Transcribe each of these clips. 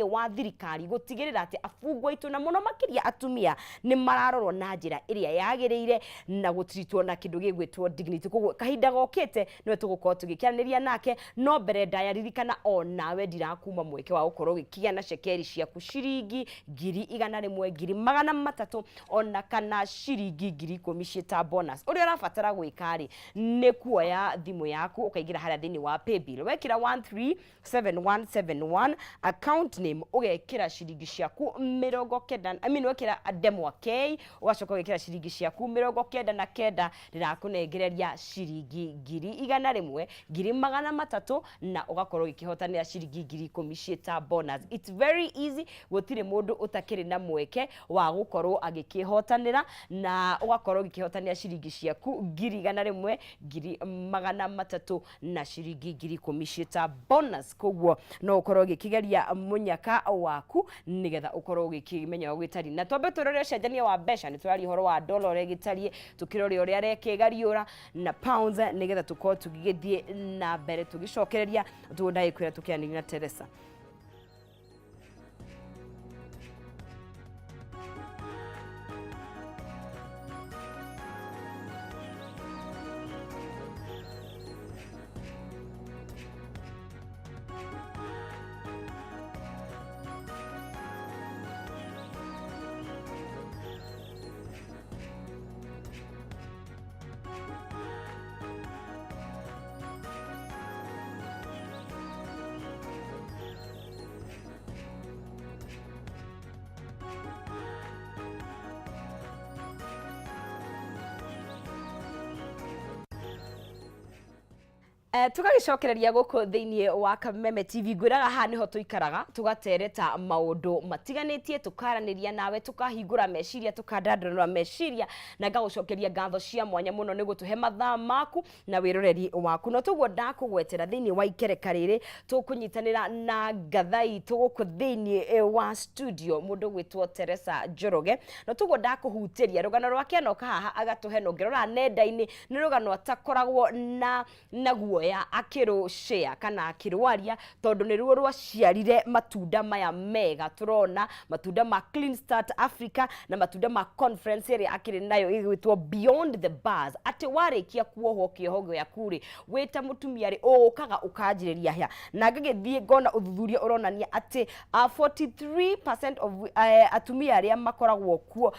wa thirikari gutigirira ati afungwa itu na muno makiria atumia ni mararorwo na njira iria yagireire na gutritwo na kindu gigwitwo dignity. Koguo kahinda gokite no tugukorwo tugikianiria nake, no mbere ndayaririkana onawe ndirakuma mweke wa gukorwo gikia na shekeri ciaku ciringi 1,100, ona kana ciringi 10,000 cieta bonus. Uria rafatara gwikari ni kuoya thimu yaku ukaigira haria thini wa paybill, wekira 137171 account name ugekira ciringi ciaku 90, wekira demo K ugacoka ugekira ciringi ciaku 99 ndirakunegereria ciringi 100,000, 1,300 na ugakorwo gikihotanira ciringi 10,000 cieta bonus. It's very easy, gutire mundu utakiri na mweke wa gukorwo agikihotanira na ugakorwo gikihotanira ciringi ciaku 100,000, 1,300 na ciringi 10,000 cieta bonus. Koguo no ukorwo gikigeria munyaka waku nigetha ukorwo gikimenya gwitari na twambe turore cenjania wa mbeca. Ni turari horo wa dollar ore gitarie, tukirore uria rekegariura na pounds nigetha tukorwo tugigithie na mbere tugicokereria tundagikwira tukianira na Teresa. Tugagicokereria guku thiini wa Kameme TV. Ngwiraga ha niho tuikaraga tugatereta maundu matiganitie, tukaraniria nawe, tukahingura meciria, tukandandura meciria na ngagucokeria ngatho cia mwanya muno ni gutuhe mathaa maku na wiroreri waku. No tuguo ndakugwetera thiini wa ikereka riri tukunyitanira na ngathai tuguku thiini wa studio mundu gwitwo Teresa Njoroge. No tuguo ndakuhutiria rugano rwake anoka haha agatuhe no ngirora nenda-ini ni rugano atakoragwo na guo ya akiru share kana akirwaria tondu ni ruo rwaciarire matunda maya mega. Turona matunda ma Clean Start Africa na matunda ma conference iri akiri nayo igwitwo Beyond the Bars. Ati warikia kuohwo kiohogo ya kuri weta mutumia ri ukaga ukanjiriria hia na ngagithie ngona uthuthuria uronania ati 43% of atumia aria makoragwo kuo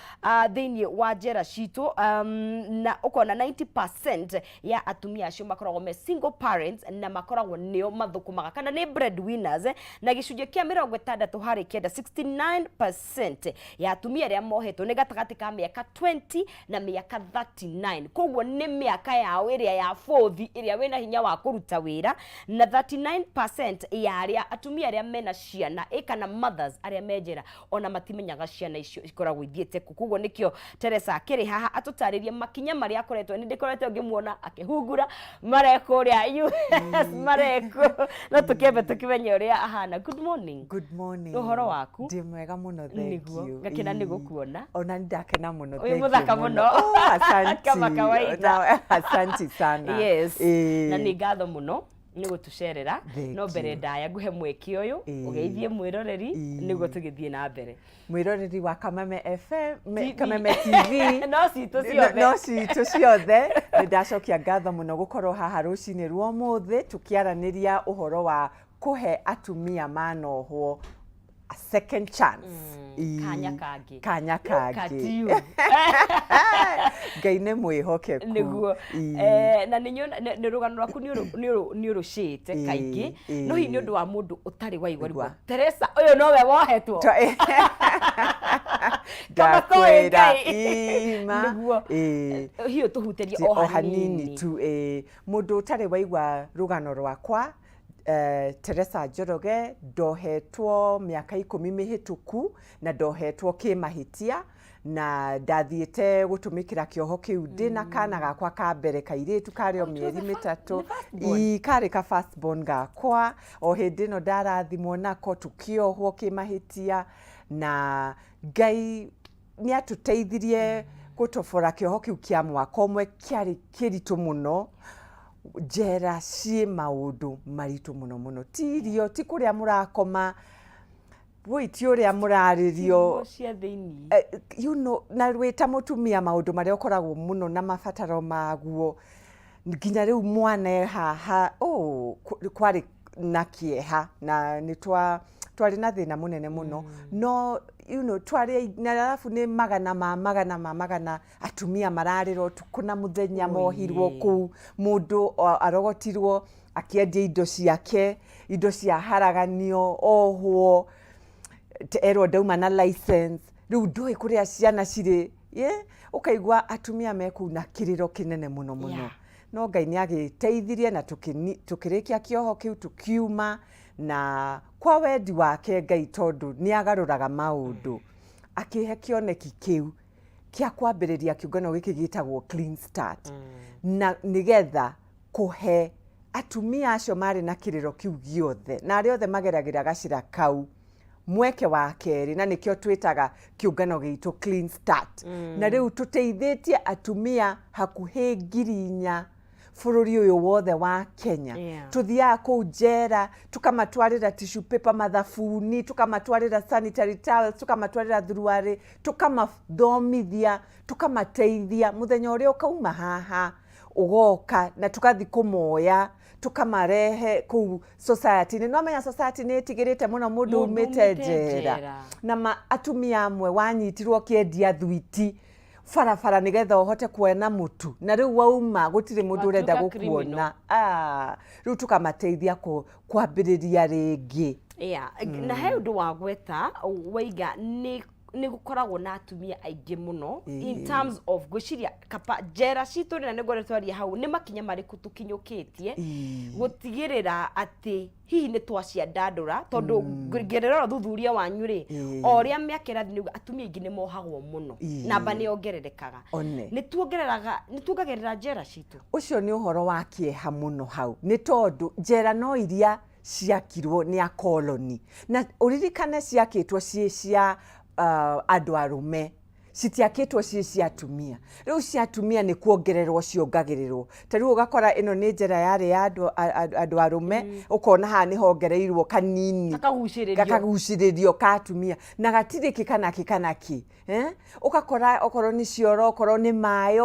thiini wa njera citu, na ukona 90% ya atumia acio makoragwo me single parents na makoragwo nio mathukumaga kana ni breadwinners, na gicunje kia 60 hari kenda 69% ya atumia aria mohetwo ni gatagati ka miaka 20 na miaka 39. Koguo ni miaka yao iria ya fourth iria wina hinya wa kuruta wira, na 39% ya aria atumia aria mena ciana kana mothers aria menjera ona matimenyaga ciana icio ikoragwo ithiete ku. Koguo nikio Teresa akiri haha atutaririe makinya maria akoretwo ni ndikoretwo ngimuona akihungura marekuria US mareko no tukebe tukimenya uria ahana. Good morning. Good morning. Uhoro waku? Ndi mwega muno, thank you. Gakena ni gukuona. Ona ndakena muno, thank you. Muthaka muno. Asante. Kama kawaida. Asante sana. Yes. Na ni ngatho muno ni gutucerera. No mbere ndaya nguhe mweki uyu ugeithie mwiroreri niguo tugithie na mbere. Mwiroreri wa Kameme FM, Kameme TV. No citu ciothe ndacokia ngatho muno gukorwo haha rucini rwa muthi tukiaraniria uhoro wa kuhe atumia manohwo a second chance. Kanya kangi Ngai mwihokeku niguo. Na ni rugano rwaku ni urucite kaingi no hi ni undu wa mundu utari waigwa. Teresa uyu nowe wohetwo ndakwira ima niguo hiyo tuhuterie o hanini tu mundu utari waigwa rugano rwakwa. Teresa Njoroge ndohetwo miaka 10 mihituku na ndohetwo kimahitia na ndathiete gutumikira kioho kiu ndina kana gakwa ka mbere kairitu kario mieri 3 kari ka first born gakwa o hindi no ndarathimwo nako tukiohwo kimahitia na Ngai ni atuteithirie gutofora kioho kiu kia mwaka umwe kiari kiritu muno. Njera cie maundu maritu muno tirio ti kuria murakoma Boi ti uria muraririo cia thiini you know na rwita mutumia maundu maria ukoragwo muno na mabataro maguo nginya riu mwana haha kwari na kieha na ni twari na thina munene muno no you know twari na alafu ni magana atumia marariro tukuna muthenya mohirwo ku mundu arogotirwo akiendia indo ciake indo cia haraganio ohwo erwo ndauma na license riu ndoi kuria ciana ciri ukaigua atumia mekuna kiriro kinene muno no Ngai ni agiteithirie na tukirikia kioho kiu tukiuma na kwa wendi wake Ngai tondu ni agaruraga maundu akihe kioneki kiu kia kwambiriria kiungano giki gitagwo clean start na nigetha kuhe atumia acio mari na kiriro kiu giothe na ari othe mageragira gacira kau mweke wa keri na nikio twitaga kiungano gitu clean start na riu tuteithitie atumia hakuhi 4,000 bururi uyu wothe wa Kenya tuthia ku njera tukamatwarira tissue paper mathabuni tukamatwarira sanitary towels tukamatwarira thuruari tukamathomithia tukamateithia muthenya uria ukauma haha ugoka na tukathi kumoya tukamarehe ku society no menya society ni tigirite muno mundu umite njera na atumia amwe wanyitirwo kiendia thwiti farafara nigetha uhote kuona mutu na riu wauma gutire mundu urenda gukuona riu tukamateithia kwambiriria ringi na he undu wa gweta waiga ni gukoragwo na atumia aingi muno in terms of gwiciria kapa njera citu na nigoretwo aria hau ni makinya mariku tukinyukitie gutigirira ati hihi ni twacia ndandura tondu ngererora thuthuria wanyu ri oria miakera ni atumia aingi ni mohagwo muno namba ni ongererekaga ni tuongerera njera citu ucio ni uhoro wa kieha muno hau ni tondu njera no iria ciakirwo ni a colony na uririkane ciakitwo cia andu arume citiakitwo cia atumia riu cia atumia ni kuongererwo ciongagirirwo tariu ugakora ino ni njera yari ya andu arume ukona ha ni hongereirwo kanini kakaguciririo ka atumia na gatiriki kana ki ukakora okoro ni cioro okoro ni mai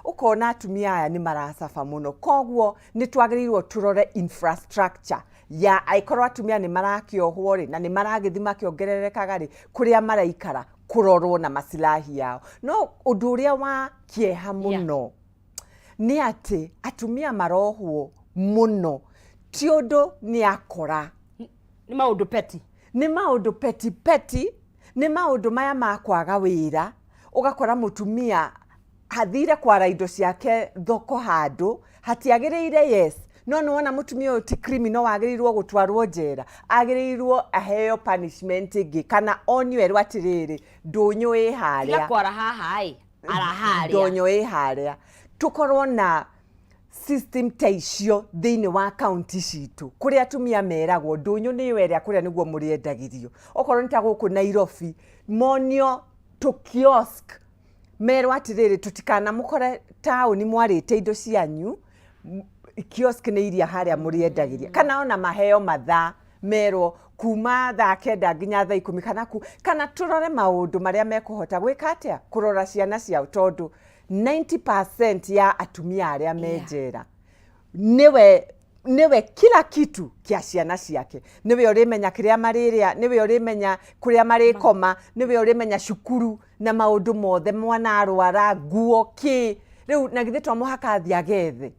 ukona atumia aya ni marasafa muno koguo ni twagirirwo turore infrastructure ya aikoro atumia ni marakiohwo ri na ni maragithima kiongererekaga ri kuria maraikara kurorwo na masilahi yao no undu uria wa kieha muno ni ati atumia marohwo muno ti undu ni akora ni maundu peti ni maundu maya makwaga wira ugakora mutumia hathire kwara indo ciake thoko handu hatiagiriire yes no wona mutumia uyu ti criminal wagirirwo gutwarwo njera agirirwo aheo punishment ingi kana onyo erwa atiriri ndunyu iharia ya kwara haha araharia ndunyu iharia tukorwo na system taicio thiini wa county citu kuria atumia meragwo ndunyu ni weria kuria niguo muriendagirio okorwo nita guku Nairobi monio to kiosk merwa atiriri tutikana mukore town mwarite indo cianyu kiosk ni iria haria muriendagiria kana ona maheo mathaa merwo kuma thaa kenda nginya thaa 10 kana turore maundu maria mekuhota gwika atia kurora ciana ciao tondu 90% ya atumia aria menjera niwe kila kitu kia ciana ciake niwe urimenya kiria mariria niwe urimenya kuria marikoma niwe urimenya cukuru na maundu mothe mwana arwara nguo ki riu na githitwa muhaka thiagethe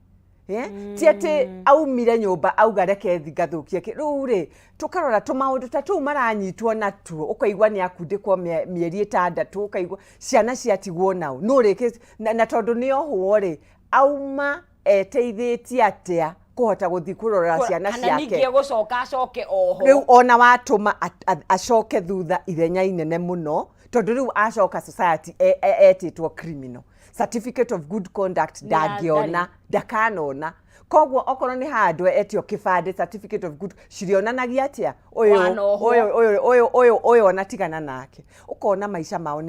tiete aumire nyumba auga reke thigathukie riu ri tukarora tumaundu tatu maranyitwo natuo ukaigwa ni akundikwo mieri 6 ukaigwa ciana ciatigwo nao no reke na tondu ni ohwo ri auma eteithitie atia kuhota guthi kurora ciana ciake kana ningie gucoka acoke oho riu ona watuma acoke thutha ithenya inene muno tondu riu acoka society etitwo criminal certificate of good conduct ndakanona koguo okorwo ni handu etio kibande certificate of good cirionanagia atia uyu ona tigana nake ukona maisha mao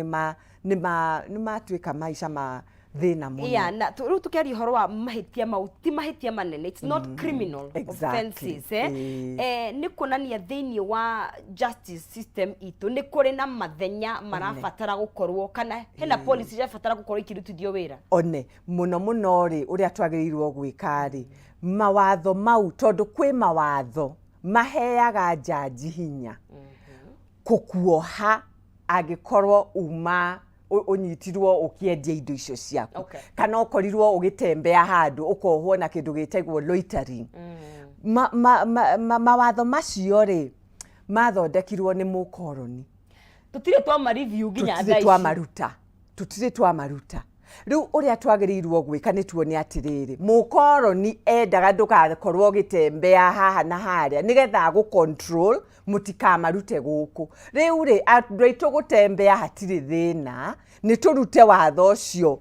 ni matuika maisha thina muno. Yeah, na riu tukiaria horo wa mahitia mauti mahitia manene, it's not criminal offenses ni kunania thiini wa justice system itu ni kuri na mathenya marabatara gukorwo kana hena policy irabatara gukorwo ikirutithio wira muno ri uria twagirirwo gwika ri mawatho mau tondu kwi mawatho maheaga jaji hinya kukuoha agikorwo uma unyitirwo ukiendia indo icio ciaku kana ukorirwo ugitembea handu ukohwo na kindu gitegwo loitering mawatho macio ri mathondekirwo ni mukoroni tutire twa review ginya tutire twa maruta riu uria twagirirwo gwika ni tuone atiriri mukoroni endaga ndugakorwo gitembea haha na haria nigetha gu control mutikamarute guku riu ri andu gutembea hatiri thina ni turute watho cio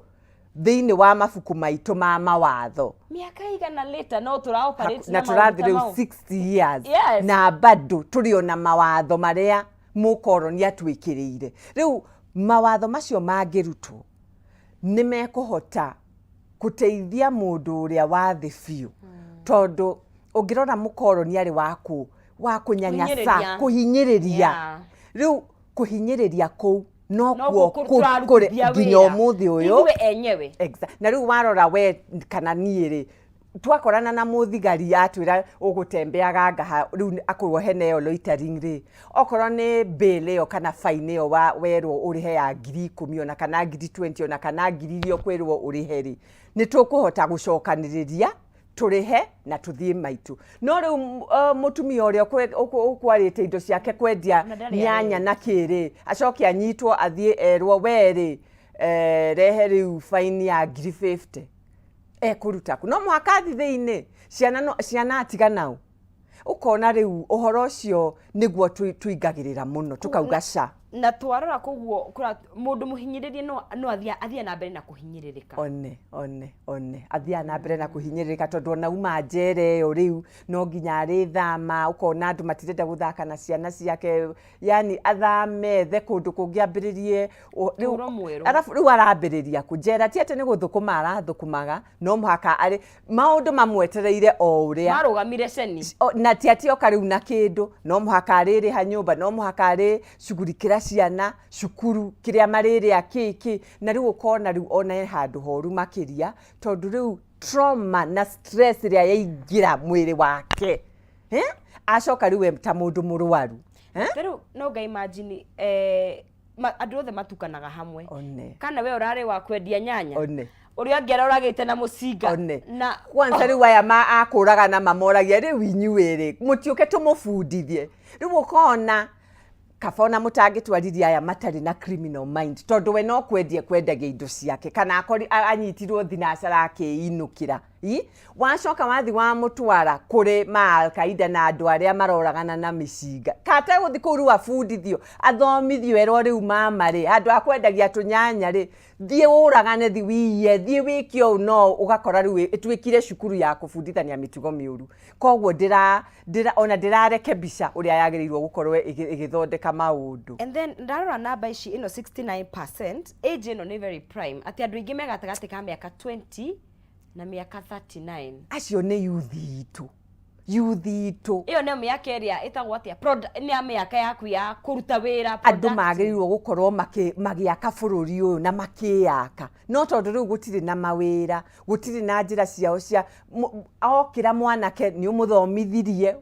thiini wa mabuku maitu ma mawatho miaka igana later no tura operate na turathire 60 years na bado turiona mawatho maria mukoroni atwikiriire riu mawatho macio mangirutwo ni mekuhota kuteithia mundu uria wa thi biu tondu ungirora mukoroni ari wa kunyanyasa kuhinyiriria riu kuhinyiriria ku no kuri nginya umuthi uyu iwe enyewe na riu warora we kana niiri twakorana na muthigari atwira ugutembeaga ngaha riu akwirwo hene yo loitering ri okorwo ni bill yo kana fine yo werwo urihe ya 10,000 ona kana 20,000 ona kana 1,000 kwirwo urihe ri ni tukuhota gucokaniriria turihe na tuthie maitu no riu mutumia uria ukwarite indo ciake kwendia nyanya na kiri acokia anyitwo athie erwo weri rehe riu fine ya 50 kuruta ku no mwaka thiini ciana atiga nau ukona riu uhoro ucio niguo tuingagirira muno tukauga ca na twarora kuguo kura mundu muhinyiririe no athia na mbere na kuhinyiririka one athia na mbere na kuhinyiririka tondu na uma njere yo riu no nginya ri thama ukona andu matirenda guthaka na ciana ciake yani athame the kundu kungiambiririe arafu riu arambiriria kunjera ti ate ni guthukuma arathukumaga no muhaka ari maundu mamwetereire o uria marugamire ceni na ti ate okariu na kindu no muhaka ariri ha nyumba no muhaka ari shugurikira ciana cukuru kiria mariri akiki na riu ukona riu ona handu horu makiria tondu riu trauma na stress ria yaingira mwiri wake acoka riu ta mundu murwaru riu no ga imagine andu othe matukanaga hamwe kana we urare wa kwendia nyanya uria ngeroragite na mucinga na kwanza riu aya akuraga na mamoragia riu inyuiri mutiuke tumufundithie riu ukona kabona mutangitwariria aya matari na criminal mind tondu we no kwendagia indo ciake kana anyitirwo thinacara akiinukira wacoka wathi wa mutwara kuri Al-Qaeda na andu aria maroragana na micinga kata guthi kuru afundithio athomithio ero riu mama ri andu akwendagia tunyanya ri thie uragane thi wiye thie wikio no ugakora riu itwikire cukuru ya kufundithania mitugo miuru koguo ona ndirarekebisha uria yagirirwo gukorwo igithondeka maundu and then ndarora namba ici ino 69% age ino ni very prime ati andu ingi megatagati ka miaka 20 na miaka 39 acio ni youth itu iyo ni miaka area itagwo atia ni miaka yaku ya kuruta wira andu magirirwo gukorwo magiaka bururi uyu na makiaka no tondu riu gutiri na mawira gutiri na njira ciao cia okira mwanake ni umuthomithirie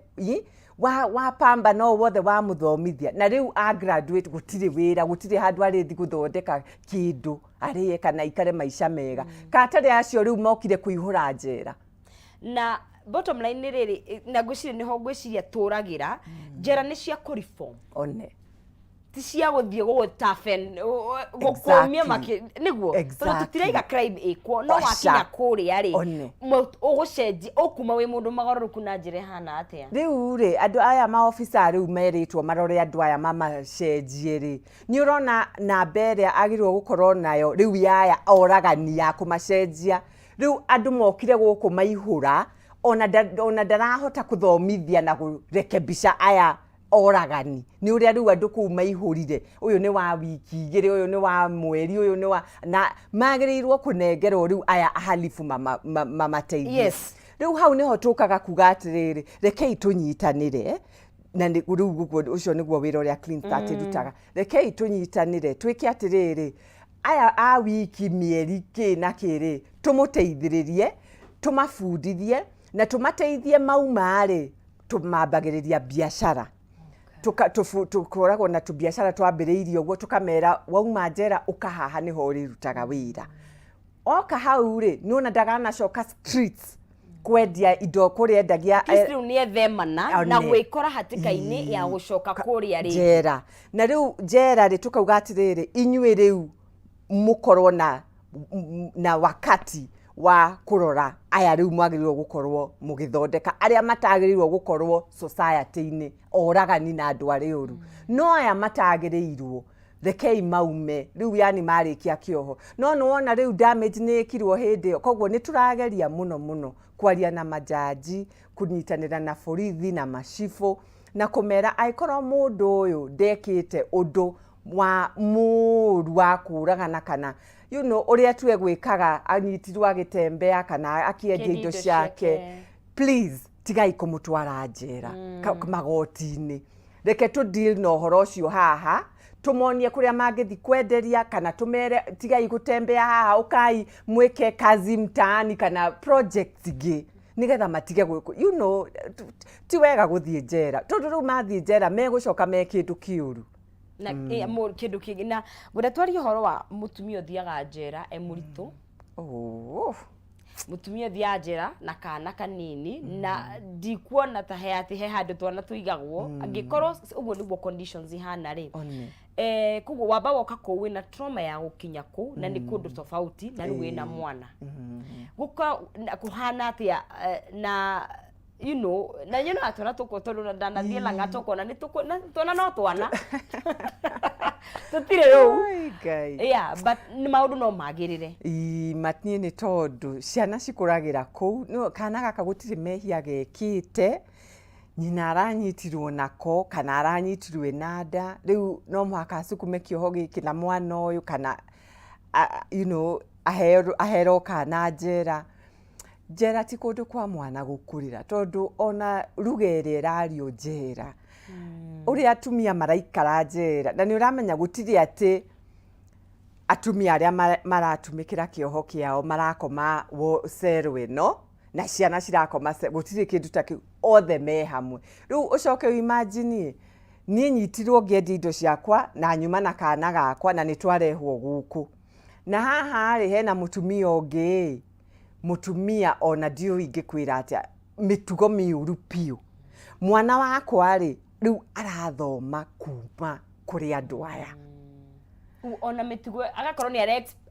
wa pamba no wothe wa muthomithia na riu a graduate gutiri wira gutiri handu arithi guthondeka kindu ariye kana ikare maisha mega katari acio riu mokire kuihura njera na bottom line ni riri na gwiciria niho gwiciria turagira njera ni cia ku reform ti cia guthie gutafen gukumia maki niguo tondu tutiraiga crime ikwo no wakinya kuria ri ugucenji ukuma wi mundu magaruruku na njira hana atia riu ri andu aya ma officer riu meritwo marore andu aya mamacenjie ri ni urona na mbere agirwo gukorwo nayo riu yaya oragani ya kumacenjia riu andu mokire guku maihura ona ndarahota kuthomithia na kurekebisha aya oragani ni uria riu andu kuu maihurire uyu ni wa wiki igiri uyu ni wa mweri uyu ni wa na magirirwo kunengerwo riu aya halifu mamateithie yes riu hau niho tukaga kuga atiriri rekei tunyitanire na riu ucio niguo wira uria Clean Start irutaga rekei tunyitanire twike atiriri aya a wiki mieri kina kiri tumuteithiririe tumabundithie na tumateithie maumari tumambagiriria biashara tukoragwo na tubiashara twambiriirie uguo tukamera wauma njera ukahaha niho rirutaga wira oka hau ri nuna ndaganacoka streets kwendia indo kuria endagia riu ni ethemana na gwikora hatika-ini ya gucoka kuria ri njera na riu njera ri tukauga atiriri inyui riu mukorwo na wakati wa kurora aya riu mwagirirwo gukorwo mugithondeka aria matagirirwo gukorwo society-ini oragani na andu ari uru no aya matagirirwo rekei maume riu yani marikia kioho no nuona riu damage ni ikirwo hindi yo koguo ni turageria muno kwaria na majaji kunyitanira na borithi na macifo na kumera aikorwo mundu uyu ndekite undu wa muru wa kuragana kana uria tue gwikaga anyitirwo agitembea kana akiendia indo ciake please tigai kumutwara njera magoti-ini reke tu deal no horo ucio haha tumonie kuria mangithi kwenderia kana tumere tigai gutembea haha ukai mwike kazi mtaani kana project ingi nigetha matige ti wega guthie njera tondu riu mathie njera megucoka me kindu kiuru na kindu kingi na gwenda twaria horo wa mutumia uthiaga njera muritu mutumia thia njera na kana kanini na ndikuona ta he handu twana tuigagwo angikorwo uguo niguo conditions ihana ri kuguo wamba woka kuu wina trauma ya gukinya kuu na ni kundu tofauti na riu wina mwana guka kuhana atia na na atwana tuko tondu ndanathie langa tukona ni twana no twana tutire ru yeah but ni maundu no magirire matnie ni tondu ciana cikuragira kuu no kana gaka gutire mehia gekite nyina aranyitirwo nako kana aranyitirwo nada riu no mwaka sukume kioho giki na mwana uyu kana ahero kana njera njera ti kundu kwa mwana gukurira tondu ona rugere rario njera uria atumia maraikara njera na ni uramenya gutiri ati atumia aria maratumikira kioho kiao marakoma cero ino na ciana cirakoma gutiri kindu ta kiu othe me hamwe riu ucoke imagine nie nyitirwo ngiendi indo ciakwa na nyuma na kana gakwa na ni twarehwo guku na haha ri hena mutumia ungi mutumia ona dio ingikwira atia mitugo miuru piu mwana wakwa ri riu arathoma kuma kuri andu aya ona mitugo agakorwo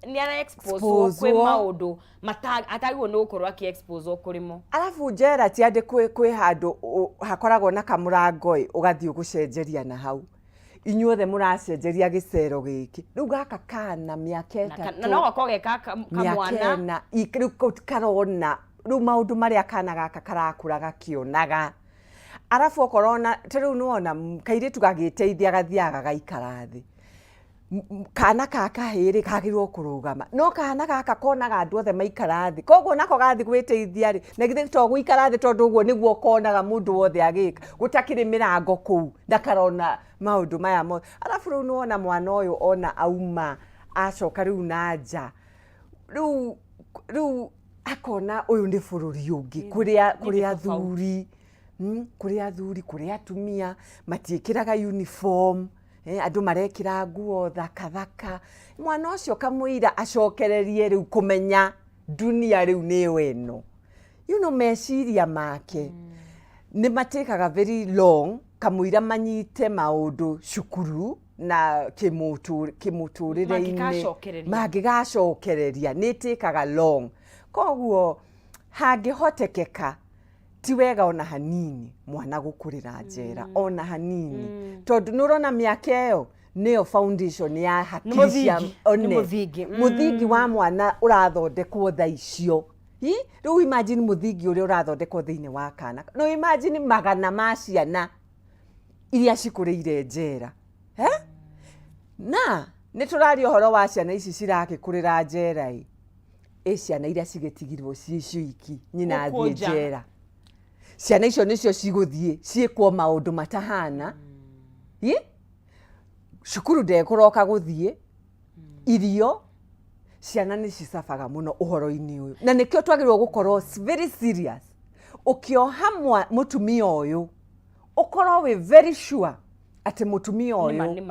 ni ara expose kwe maundu atagwo no korwa ki expose kurimo alafu njera ti ande kwe handu hakoragwo na kamurangoi ugathie gucenjeria na hau inyuothe muracenjeria gicero giki riu gaka kana miaka itatu na no gakoge kamwana na riu karona riu maundu maria kana gaka karakura gakionaga alafu okorona riu nuona kairitu gagiteithia gathiaga gaikara thi kana kaka hiri kagirwo kurugama no kana gaka konaga andu othe maikara thi koguo nako gathi gwiteithia ri na githe to guikara thi tondu uguo niguo konaga mundu wothe agika gutakiri mirango kuu na karona maundu maya mo alafu riu nuona mwana uyu ona auma acoka riu nanja riu akona uyu ni bururi ungi kuria thuri kuria atumia matiikiraga uniform andu marekira nguo thaka mwana ucio kamuira acokererie riu kumenya dunia riu ni weno meciria make ni matekaga very long kamuira manyite maundu cukuru na kimuturire-ini mangigacokereria ni tekaga long koguo hangihotekeka ti wega ona hanini mwana gukurira njera ona hanini tondu nurona miaka iyo niyo foundation ya hakisha muthingi wa mwana urathondekwo tha icio riu imagine muthingi uria urathondekwo thiini wa kana no imagine magana ma ciana iria cikũrĩire njera na nĩ tũraria ũhoro wa ciana ici cirakĩkũrĩra njera-ĩ ciana iria cigĩtigirwo ciĩ ciki nyina athiĩ njera ciana icio nĩcio cigũthiĩ ciĩkwo maũndũ matahana cukuru ndekũroka gũthiĩ irio ciana nĩ cicabaga mũno ũhoro-inĩ ũyũ na nĩkĩo twagĩrĩirwo gũkorwo very serious ũkĩoha mũtumia ũyũ ũkorwo wĩ very sure atĩ mũtumia ũyũ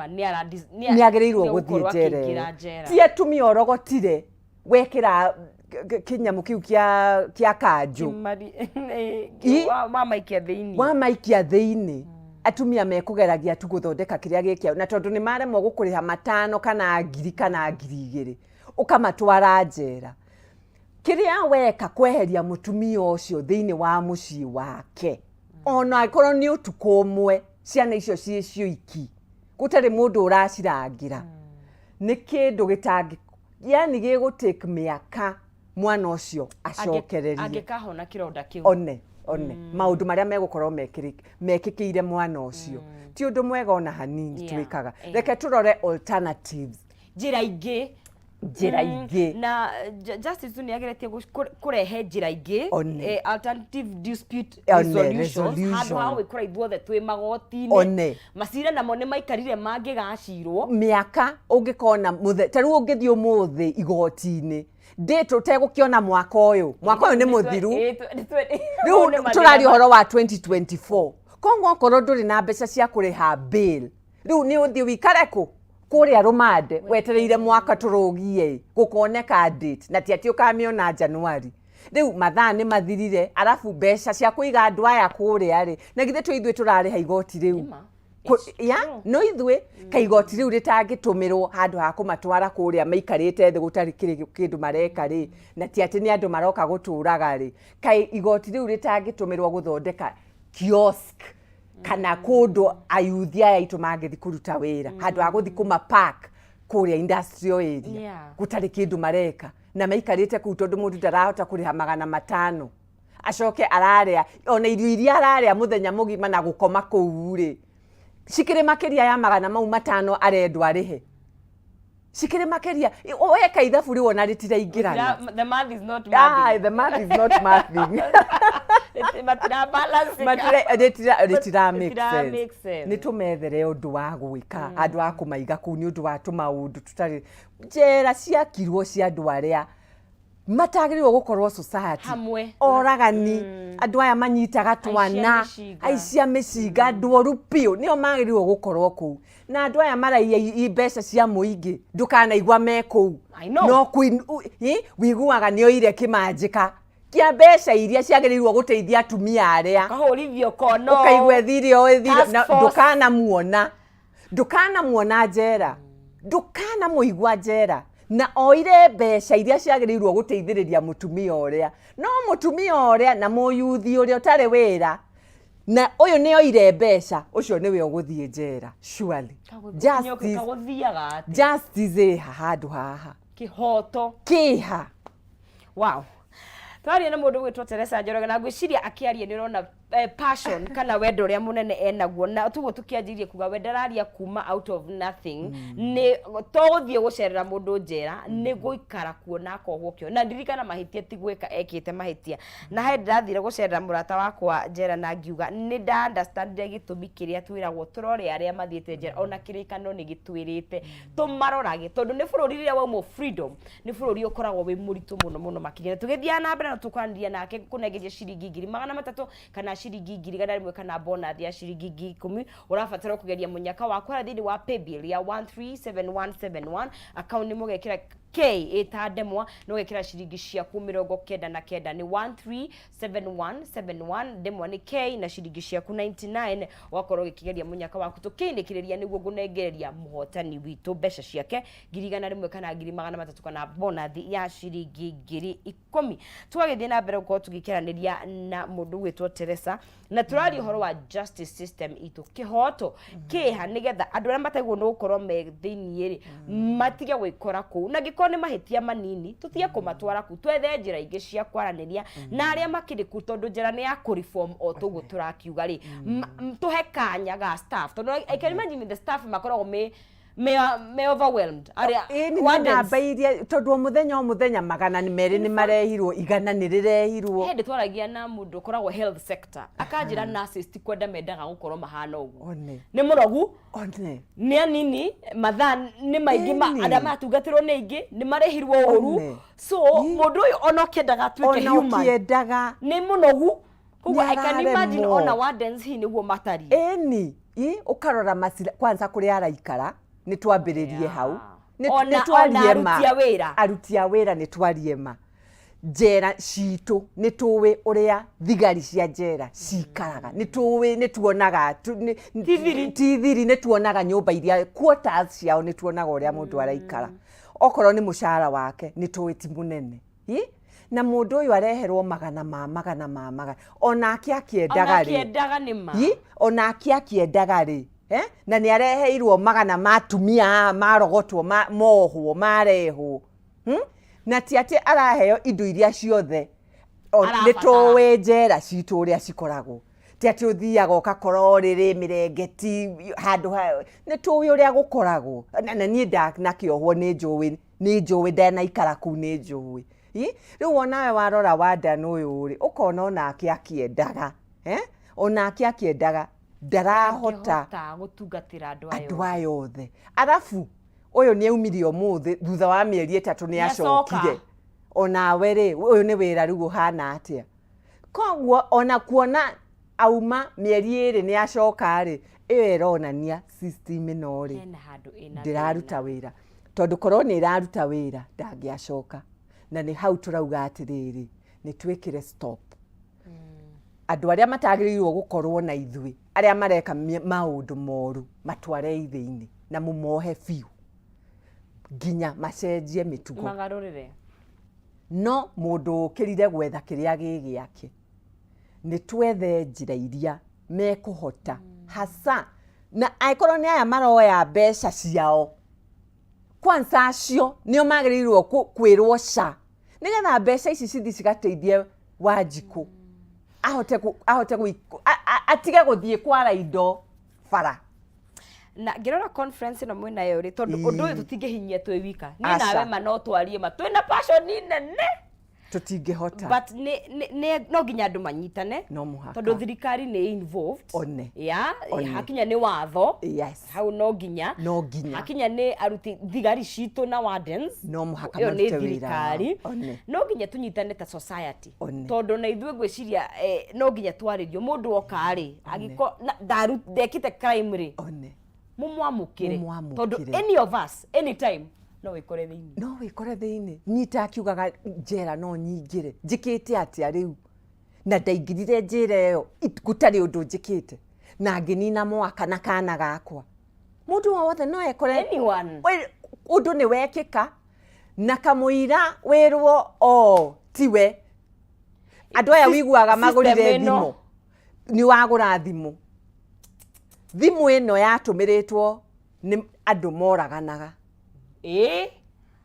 nĩagĩrĩirwo gũthiĩ njera ti atumia orogotire wekĩra kĩnyamũ kĩu kĩa kanjũ wamaikia thĩinĩ atumia mekũgeragia tu gũthondeka kĩrĩa gĩkĩao na tondũ nĩ maremwo gũkũrĩha 5,000 kana 1,000 kana 2,000 ũkamatwara njera kĩrĩa weka kweheria mũtumia ũcio thĩinĩ wa mũciĩ wake ona akorwo nĩ ũtukũ ũmwe ciana icio ciĩ iki gũtarĩ mũndũ ũracirangĩra nĩ kĩndũ yani gĩgũtake mĩaka mwana ũcio acokererie angĩkahona kĩronda kĩu one maũndũ marĩa megũkorwo mekĩkĩire mwana ũcio ti ũndũ mwega ona hanini twĩkaga reke tũrore alternatives njĩra ingĩ na justice nĩagĩrĩtie kũrehe njĩra ingĩ alternative dispute resolutions handũ ha gwĩkora ithuothe twĩ magoti-inĩ macira namo nĩ maikarire mangĩgacirwo mĩaka ũngĩkona ta rĩu ũngĩthiĩ ũmũthĩ igoti-inĩ ndĩtũ tegũkĩona mwaka ũyũ nĩ mũthiru rĩu tũraria ũhoro wa 2024 kongo okorwo ndũrĩ na mbeca cia kũrĩha bill rĩu nĩ ũthiĩ wĩikare kũrĩa rũmande wetereire mwaka tũrũgie gũkoneka date na ti atĩ ũkamĩona Januari rĩu mathaa nĩ mathirire arabu mbeca cia kũiga andũ aya kũrĩa-rĩ na githĩ ithuĩ tũrarĩha igoti rĩu no ithuĩ kaigoti rĩu rĩtangĩtũmĩrwo handũ ha kũmatwara kũrĩa maikarĩte thĩ gũtarĩ kĩndũ mareka-rĩ na ti atĩ nĩ andũ maroka gũtũraga-rĩ kai igoti rĩu rĩtangĩtũmĩrwo gũthondeka kiosk kana kũndũ ayuthi aya aitũ mangĩthi kũruta wĩra handũ ha gũthi kũmapark kũrĩa industrial area gũtarĩ kĩndũ mareka na maikarĩte kũu tondũ mũndũ ndarahota kũrĩha 500 acoke ararĩa ona irio iria ararĩa mũthenya mũgima na gũkoma kũu-rĩ cikĩrĩ makĩria ya 500 arendwo arĩhe cikĩrĩ makĩria weka ithabu rĩu ona rĩtiraingĩrana the math is not mathing the math is not mathing rĩtira make sense nĩ tũmethere ũndũ wa gwĩka andũ a kũmaiga kũu nĩ ũndũ wa tũmaũndũ tũtarĩ njera ciakirwo cia andũ arĩa matagĩrĩirwo gũkorwo society oragani andũ aya manyitaga twana aicia mĩcinga ndworu piũ nĩo magĩrĩirwo gũkorwo kũu na andũ aya maraia mbeca cia mũingĩ ndũkanaigua me kũu no wiguaga nĩoire kĩmanjĩka kia mbeca iria ciagĩrĩirwo gũteithia atumia arĩa kahũrithio kono ũkaigua thire ndũkanamuona njera ndũkanamũigua njera na oire mbeca iria ciagĩrĩirwo gũteithĩrĩria mũtumia ũrĩa no mũtumia ũrĩa na mũyuthi ũrĩa ũtarĩ wĩra na ũyũ nĩ oire mbeca ũcio nĩwe ũgũthiĩ njera surely justice handũ haha kĩha wow twaria na mũndũ gwĩtwo Teresa Njoroge na ngwĩciria akĩaria nĩ ũrona passion kana wendo ũrĩa mũnene enaguo na tuguo tũkĩanjĩrĩrie kuga we ndararia kuma out of nothing nĩ tũgũthiĩ gũcerera mũndũ njera nĩ gũikara kuona akohwo kĩo na ndirikana mahĩtia ti gwĩka ekĩte mahĩtia na he ndĩrathire gũcerera mũrata wakwa njera na ngiuga nĩ nda understandire gĩtũmi kĩrĩa twĩragwo tũrore arĩa mathiĩte njera ona kĩrĩkanĩro nĩ gĩtwĩrĩte tũmarorage tondũ nĩ bũrũri rĩrĩa wauma freedom nĩ bũrũri ũkoragwo wĩ mũritũ mũno makĩria tũgĩthiana na mbere na tũkwanĩria nake kũnengeria ciringi 300 kana ciringi 1,000 kana bonus ya ciringi 10 ũrabatara kũgeria mũnyaka wakwa thĩinĩ wa paybill ya 137171 account nĩ mũgekĩra K ĩtandemwa no gĩkĩra ciringi ciaku 99 nĩ 137171 ndemwa nĩ K na ciringi ciaku 99 wakorwo gĩkĩgeria mũnyaka waku tũkĩndĩkĩrĩria nĩguo ngũnengereria mũhotani witũ mbeca ciake 1,100 kana 2,300 kana bonus ya ciringi 10,000 twagĩthiĩ na mbere gũkorwo tũgĩkĩranĩria na mũndũ gwĩtwo Teresa na tũraria ũhoro wa justice system itũ kĩhoto kĩha nĩgetha andũ arĩa mataigwo nĩ gũkorwo me thĩiniĩ-rĩ matige gwĩkora kũu na gĩkorwo angĩkorwo nĩ mahĩtia manini tutige kũmatwara ku twethe njĩra ingĩ cia kwaranĩria na arĩa makĩrĩ ku tondũ njĩra nĩ ya kũreform o tũguo tũrakiuga rĩ tũhe kanya ga staff tondũ I can imagine the staff makoragwo me overwhelmed namba iria tondu muthenya magana ni meri ni marehirwo igana ni rirehirwo hindi twaragia na mundu koragwo health sector akanjira nurses ti kwenda mendaga gukorwo mahana uguo ni murogu ni anini mathaa ni maingĩ arĩa matungatirwo nĩ ingĩ ni marehirwo ũru so mundu uyu ona kĩendaga atuĩke human ni munogu kuguo I can imagine ona wardens hi nĩguo matari ukarora masira kwanza kuri araikara ni twambiririe hau ni twarie ma aruti a wira ni twarie ma njera citũ ni tuwe uria thigari cia njera cikaraga ni tuwe ni tuonaga tithiri ni tuonaga nyumba iria quarters ciao ni tuonaga uria mundu araikara okorwo ni mushara wake ni tuwe ti munene na mundu uyu areherwo magana onake akiendaga ri onake akiendaga ri na ni areheirwo magana matumia marogotwo mohwo marehwo na ti ati araheo indo iria ciothe ni tuwe njera citu uria cikoragwo ti ati uthiaga ukakora riri mirengeti handu ni tuwe uria gukoragwo na ni nakiohwo ni njuwi ndanaikara ku ni njuwi riu onawe warora Warden uyu ri ukona onake akiendaga onake akiendaga ndarahota gutungatira andu aya othe arafu uyu ni aumirio muthi thutha wa mieri 3 ni acokire onawe ri uyu ni wira riu hana atia koguo ona kuona auma mieri 2 ni acoka ri iyo ironania system ino ri ndiraruta wira tondu korwo ni iraruta wira ndangiacoka na ni hau turauga atiriri ni twikire stop andu aria matagiriirwo gukorwo na ithui aria mareka maundu moru matware ithiini na mumohe fiu ginya macenjie mitugo magarurire no mundu ukirire gwetha kiria gigiake ni twethe njira iria mekuhota hasa na aikorwo ni aya maroya mbeca ciao kwanza acio nio magirirwo kwirwo sha nigetha mbeca ici cithi cigateithie Wanjiku ahote atige guthie kwara indo bara na ngirora conference no mwina yo ri tondu undu uyu tutingihinyia twi wika ni nawe ma no twarie ma twina passion nene tutingihota but no ginya andu manyitane tondu thirikari ni involved hakinya ni watho hau no ginya hakinya ni aruti thigari citu na wardens no muhaka marute wira no ginya tunyitane ta society tondu na ithuĩ gwiciria no ginya twaririo mundu okari agiko ndekite crime ri mumwamukire tondu any of us anytime no wikore thiini nyita akiugaga njera no nyingire njikite atia riu na ndaingirire njira iyo gutari undu njikite na nginina mwaka na kana gakwa mundu wothe no ekore anyone undu ni wekika na kamuira wirwo tiwe andu aya wiguaga magurire thimu ni wagura thimu ino yatumiritwo ni andu moraganaga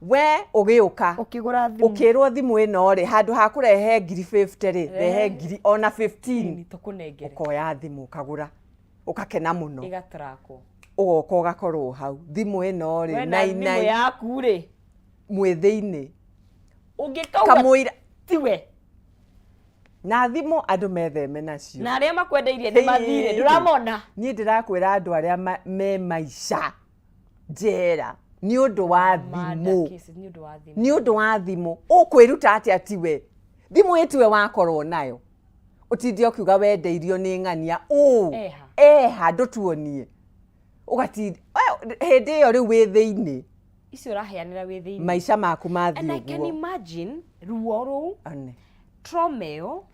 we ugiuka ukigura thimu ukirwo thimu ino ri handu ha kurehe 50 ri rehe ona 15 tukunengere ukoya thimu ukagura ukakena muno igatrako ugoka ugakorwo hau thimu ino ri 99 yaku ri mwithiini ungikauga kamuira tiwe na thimu andu metheme nacio na aria makwendeirie ni mathire nduramona ni ndirakwira andu aria me maisha njera ni undu wa thimu ukwiruta ati atiwe thimu itiwe wakorwo nayo utindi ukiuga wendeirio ni ng'ania ndutuonie ugati hindi iyo riu wi thiini icio raheanira wi thiini maisha maku mathi and I can imagine ruo ru trauma yo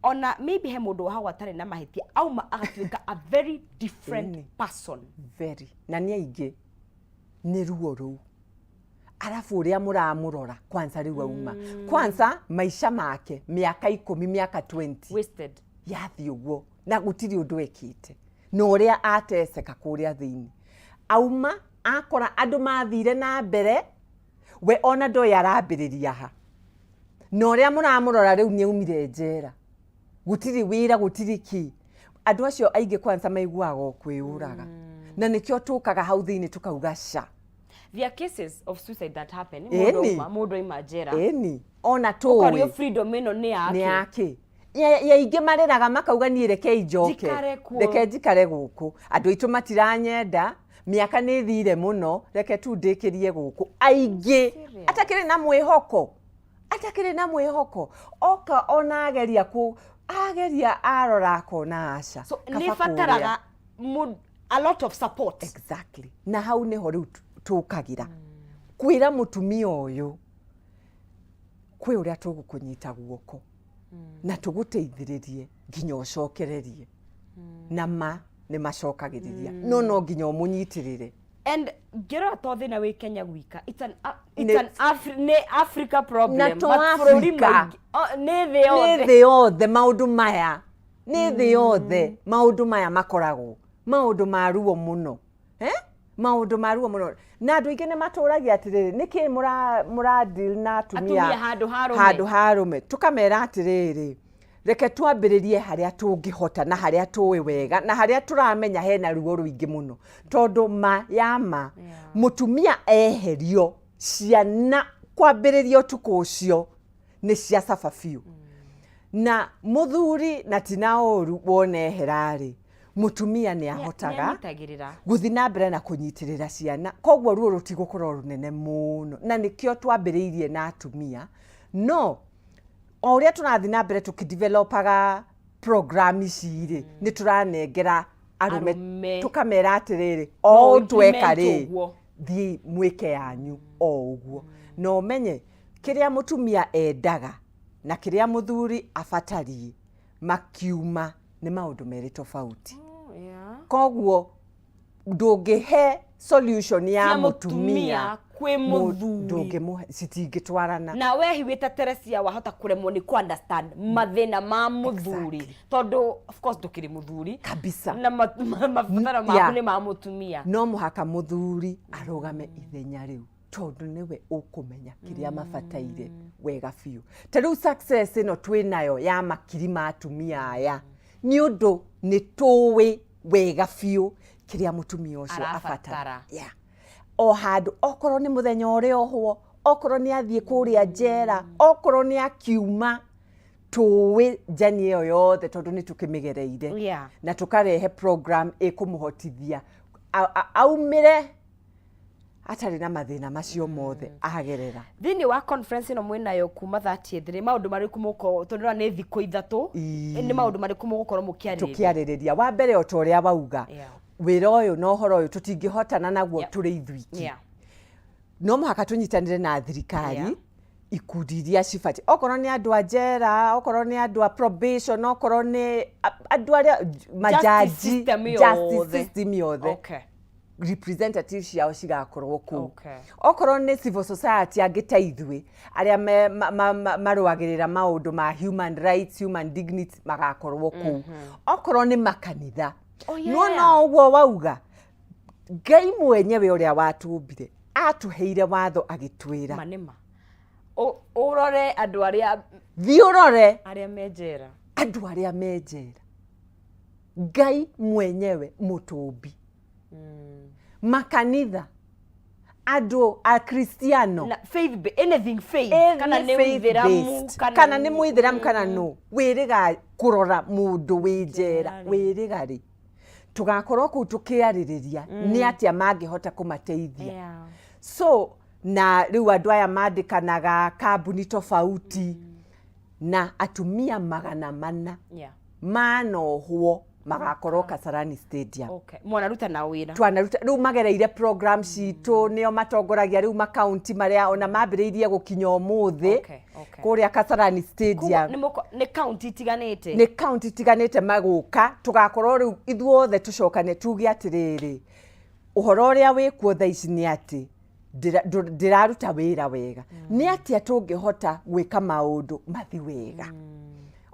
ona maybe he mundu hawa tare na mahitia auma agatuika a very different person na ni aingi ni ruo ru arafu uria muramurora kwanza riu auma kwanza maisha make miaka 10 miaka 20 wasted yathi uguo na gutiri undu ekite no uria ateseka kuria thiini auma akora andu mathire na mbere we ona ndo yarambiriria ha no ria muramurora riu ni umire njera gutiri wira gutiri ki andu acio aingi kwanza maiguaga kwiuraga na nikio tukaga hau thiini tukauga sha. There are cases of suicide that happen. Mundu imajera. Eni ona tu ukario freedom ino ni yake. Ya ingi mareraga makauga ni reke ijoke. Reke njikare guku. Andu itu matiranyenda. Miaka ni thire muno. Reke tu ndikirie guku. Aingi atakire na mwihoko. Oka ona ageria arora kona aca. So ni fataraga a lot of support. Exactly. Na hau ni ho tukagira. Kwira mutumia uyu kwi uria tugukunyita guoko. Na tuguteithiririe nginya ucokererie. Na ma ni macokagiriria. No nginya umunyitirire. And gero to thina we Kenya gwika. It's an Africa problem. Na to Africa. Ne the othe maundu maya. Ne the othe maundu maya makoragwo. Maundu maruo muno. Maundu maruo muno. Na andu ingi ni maturagia atiriri niki mura deal na atumia handu harume tukamera atiriri reke twambiririe haria tungihota na haria tuwi wega na haria turamenya hena ruo ruingi muno tondu mutumia eherio ciana kwambiriria utuku ucio ni cia saba fiu na muthuri na tina oru wone herari mutumia ni ahotaga guthi na mbere na kunyitirira ciana kogwo ruo rutigukora runene muno na nikio twambiriirie na atumia no oria turathi na mbere tukidevelopaga program ciri ni turanengera arume tukamera atiriri o tweka ri thi mwike yanyu o uguo no menye kiria mutumia endaga na kiria muthuri afatarie makiuma ni maundu meri tofauti. Kogwo ndungihe solution ya mutumia kwi muthuri ndungimuhe citingitwarana na we hiwita Teresia wahota kuremwo ni ku understand mathina ma muthuri tondu of course ndukiri muthuri kabisa na mathina maku ni ma mutumia no muhaka muthuri arugame ithenya riu tondu niwe ukumenya kiria mafataire wega fiu tariu success ino twinayo ya makiri ma atumia aya ni undu ni tuwi wega fiu kiria mutumia ucio afatara o handu okorwo ni muthenya uria ohwo okorwo ni athie kuria njera okorwo ni akiuma tuwi jani iyo yothe tondu ni tukimigereire na tukarehe program ikumuhotithia aumire atari na mathina macio mothe agerera thini wa conference ino mwinayo kuma 30th maundu mariku muko tondu ni thiko ithatu ni maundu mariku mugukorwo mukiaririria wa mbere o toria bauga wira uyu no horo uyu tutingihotana naguo turi ithwiki no muhaka tunyitanire na thirikari ikundi iria cibati okorwo ni andu a njera okorwo ni andu a probation okorwo ni andu aria majaji justice system yothe representatives ciao cigakorwo ku okorwo ni civil society angiteithwe aria maruagirira maundu ma human rights human dignity magakorwo ku okorwo ni makanitha no uguo wauga Ngai mwenyewe uria watumbire atuheire watho agitwira manema urore andu aria thiurore aria menjera andu aria menjera Ngai mwenyewe mutumbi makanitha andu a Kristiano faith anything faith kana ni muithiramu kana no wiriga kurora mundu winjera wiriga ri tugakorwo ku tukiaririria ni atia mangihota kumateithia so na riu andu aya mandikanaga kambuni tofauti na atumia magana mana manohwo magakorwo Kasarani Stadium mwanaruta na wira twanaruta riu magereire program citu nio matongoragia riu makaunti maria ona mambiriirie gukinya umuthi kuria Kasarani Stadium ni county tiganite maguka tugakorwo riu ithuothe tucokane tuge atiriri uhoro uria wikuo tha ici ni ati ndiraruta wira wega ni ati atungihota gwika maundu mathi wega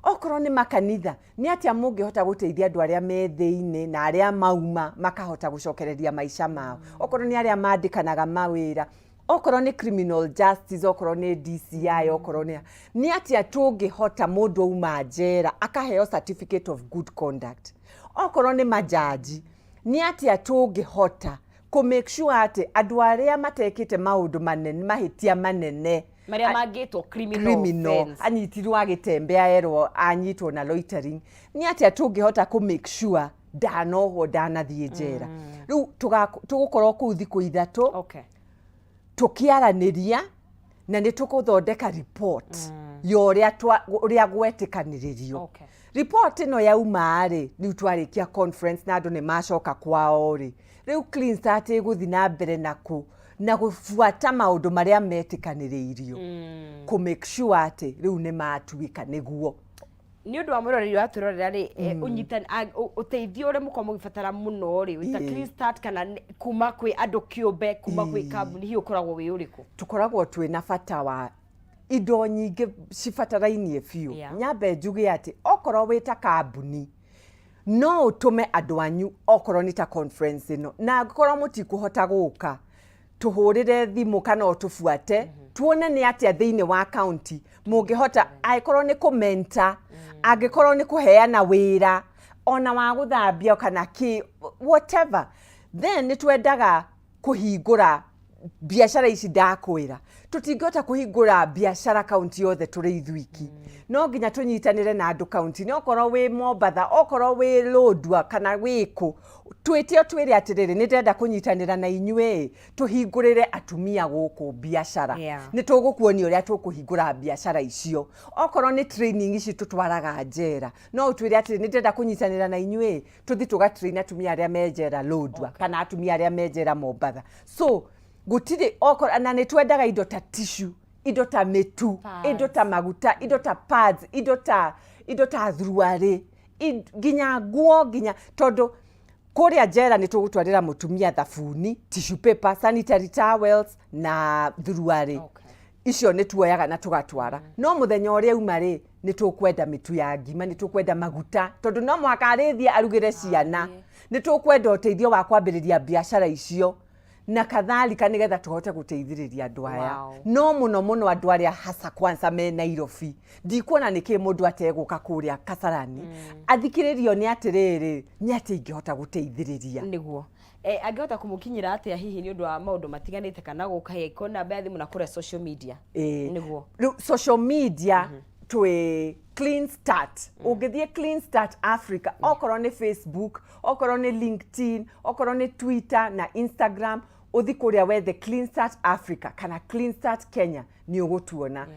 okorwo ni makanitha ni atia mungihota guteithia andu aria me thiini na aria mauma makahota gucokereria maisha mao okorwo ni aria mandikanaga mawira okorwo ni criminal justice, okorwo ni DCI, okorwo ni atia tungihota mundu uma njera akaheo certificate of good conduct. Okorwo ni majaji ni atia tungihota ku make sure ati andu aria matekite maundu manene mahitia manene maria mangitwo criminal offense anyitirwo agitembea erwo anyitwo na loitering ni atia tungihota ku make sure ndanohwo ndanathie njera. Riu tugukorwo ku thiku ithatu tukiaraniria na ni tukuthondeka report yoria gwetikanirio. Report ino yauma ri riu twarikia conference na andu ni macoka kwao ri riu Clean Start iguthi na mbere na gufuata maundu maria metikanireirio ku make sure ati riu ni matuika niguo. Ni undu wa muroreri wa turorera ri unyitani uteithio uri mukomo gifatara muno ri wita Clean Start kana kuma kwi andu kiumbe kuma kwi kambuni hi ukoragwo wi uriku. Tukoragwo twina bata wa indo nyingi cibatarainie biu. Nyambe njuge ati okorwo wita kambuni no utume andu anyu okorwo ni ta conference ino na ngorwo mutikuhota guka tuhurire thimu kana utufuate tuone ni atia thiini wa county mungihota aikorwo ni kumenta agikorwo ni kuheana wira ona wa guthambia kana ki whatever then ni twendaga kuhingura biashara ici ndakwira tutingihota kuhingura biashara county yothe turi ithwiki no nginya tunyitanire na andu county ni okorwo wi Mombatha okorwo wi Lodwar kana wiku twitio twiri atiriri ni ndenda kunyitanira na inywe tuhingurire atumia guku biashara ni tugukuonia uria tukuhingura biashara icio okorwo ni training ici tutwaraga njera no utwire atiriri ni ndenda kunyitanira na inywe tuthi tugatrain atumia aria menjera Lodwar kana atumia aria menjera Mombatha so gutire okora na ni twendaga indo ta tissue indo ta metu indo ta maguta indo ta pads indo ta thruari ginya nguo ginya tondu kuria njera ni tugutwarira mutumia thabuni tissue paper sanitary towels na thruari icio ni tuoyaga na tugatwara no muthenya uria umari ni tukwenda mitu ya ngima ni tukwenda maguta tondu no mwaka arithia arugire ciana ni tukwenda uteithio wa kwambiriria biashara icio na kadhalika nigetha tuhote guteithiriria andu aya no muno andu aria hasa kwanza me Nairobi ndikuona niki mundu ateguka kuria Kasarani athikiririo ni atiriri ni ati ingihota guteithiriria niguo angihota kumukinyira atia hihi ni undu wa maundu matiganite kana guka heko namba ya thimu na kure social media niguo social media twi Clean Start ugithie Clean Start Africa okorwo ni Facebook okorwo ni LinkedIn okorwo ni Twitter na Instagram uthi kuria wethe Clean Start Africa kana Clean Start Kenya ni ugutuona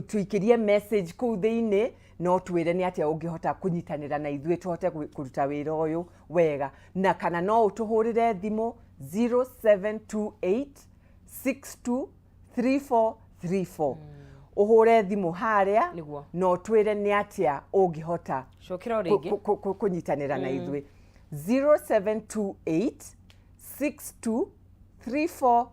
tuikirie message ku thiini no twire ni atia ungihota kunyitanira na ithuĩ tuhote kuruta wira uyu wega na kana no utuhurire thimu 0728 623434 uhure thimu haria no twire ni atia ungihota shokira ringi kunyitanira na ithuĩ 0728 623434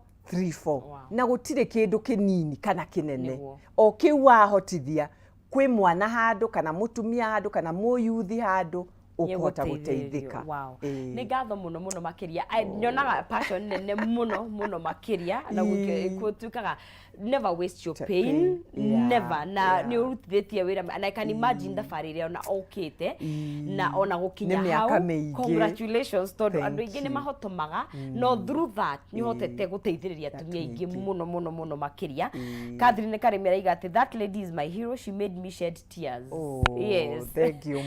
na gutire kindu kinini kana kinene o kiu wahotithia kwi mwana handu kana mutumia handu kana muyuthi handu ukuhota guteithika. Ni ngatho muno makiria nyonaga passion nene muno makiria na gutuikaga never waste your pain never na ni urutithitie wira and I can imagine thabari ria ona okite na ona gukinya hau congratulations tondu andu ingi ni mahotomaga no through that ni hotete guteithiriria atumia ingi muno makiria. Catherine Karemera igate that lady is my hero, she made me shed tears. Yes, thank you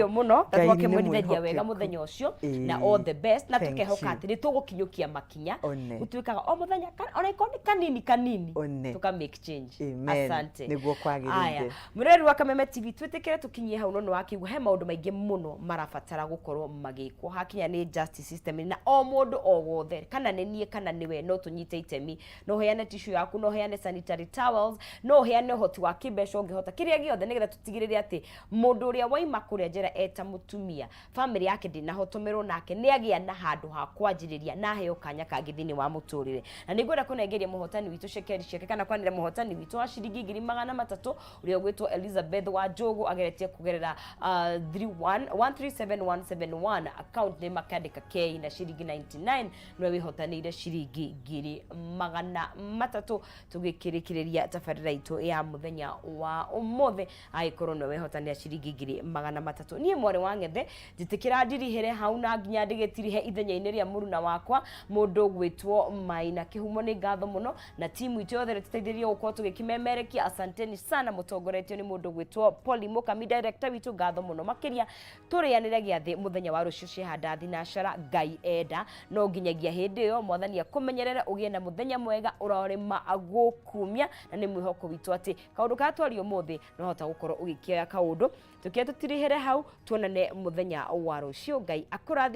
muno tatuke mwendithia wega muthenya ucio na all the best na tukehoka ati ni tugukinyukia makinya gutuikaga o muthenya ona ikoni kanini tuka make change. Asante niguo kwagirire mureri wa Kameme TV twitikire tukinyie hau no wakiuga he maundu maingi muno marabatara gukorwo magikwo hakinya ni justice system na o mundu o wothe kana ni nie kana niwe no tunyite itemi no heane tissue yaku no heane sanitary towels no heane hoti wa kibesho ngihota kiria giothe nigetha tutigirire ati mundu uria waima kuria njera eta mutumia mutumia family yake ndinahotomerwo nake ni agia na handu ha kwanjiriria na heo kanya kangi thini wa muturire na ningwenda kunengeria muhotani witu shekeri sheke kana kwanira muhotani witu wa ciringi 300 uria gwitwo Elizabeth wa Njogu ageretie kugerera 137171 account ni makandika K na ciringi 99 no wihotanire ciringi 300 tugikirikireria tabarira itu ya muthenya wa umothe aikorwo no wihotanira ciringi 300 nie mwari wa ngethe jitikira ndirihere hau na nginya ndigitirihe ithenya-ini ria muruna wakwa mundu gwitwo Maina Kihumo ni ngatho muno na timu itu yothe tutethiririe gukorwo tugikimemerekia asanteni sana mutongoretio ni mundu gwitwo Poli Mukami director witu ngatho muno makiria turianire giathi muthenya wa rucio cihanda thinashara Ngai enda no nginyagia hindi yo mwathani akumenyerere ugie na muthenya mwega urorima agukumia na ni mwihoko witu ati kaundu ka twario muthi no hota gukorwo ugikia kaundu tukia tutirihere hau tuonane muthenya wa rucio Ngai akurathime.